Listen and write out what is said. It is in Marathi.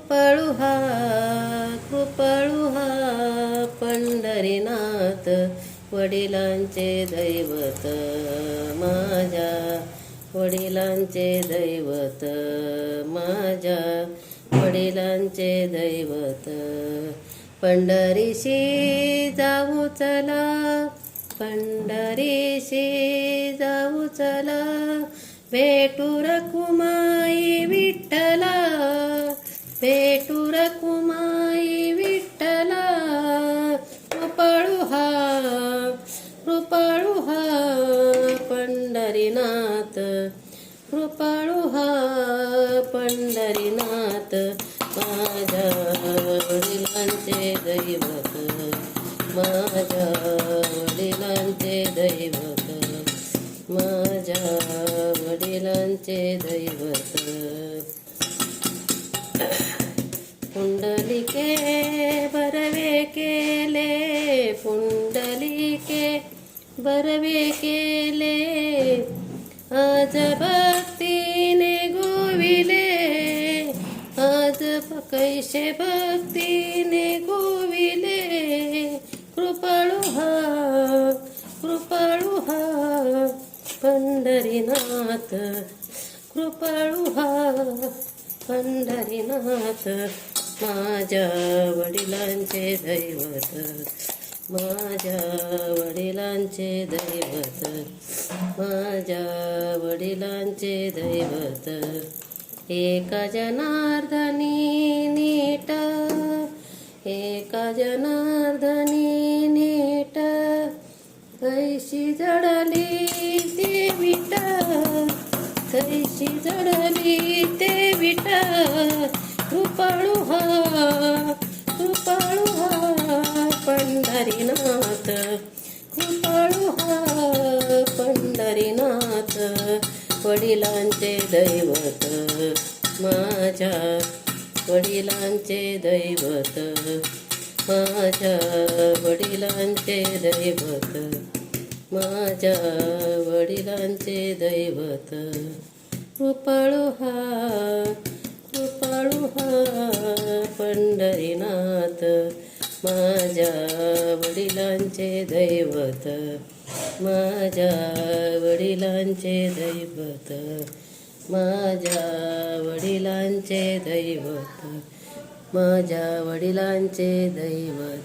कृपळू हा पंढरीनाथ वडिलांचे दैवत, माझ्या वडिलांचे दैवत, माझ्या वडिलांचे दैवत. पंढरीशी जाऊ चला, पंढरीशी जाऊ चला, भेटू रखुमाई विठ्ठला, भेटू रखुमाई विठ्ठला. कृपळू हा पंढरीनाथ, कृपळू हा पंढरीनाथ, माझ्या वडिलांचे दैवत, माझ्या वडिलांचे दैवत, माझ्या वडिलांचे दैवत. पुंडलिके बरवे केले, पुंडलिके बरवे केले, आज भक्तीने गोविले, आज कैसे भक्तीने गोविले. कृपळू हा पंढरीनाथ, कृपळू हा पंढरीनाथ, माझ्या वडिलांचे दैवत, माझ्या वडिलांचे दैवत, माझ्या वडिलांचे दैवत. एका जनार्दनी नीट, एका जनार्दनी नीट, कैशी जडली ते विट, कैशी जडली ते विट. कृपळू हा पंढरीनाथ, कृपळू हा पंढरीनाथ, वडिलांचे दैवत, माझ्या वडिलांचे दैवत, माझ्या वडिलांचे दैवत, माझ्या वडिलांचे दैवत. कृपळू हा पंढरीनाथ, माझ्या वडिलांचे दैवत, माझ्या वडिलांचे दैवत, माझ्या वडिलांचे दैवत, माझ्या वडिलांचे दैवत.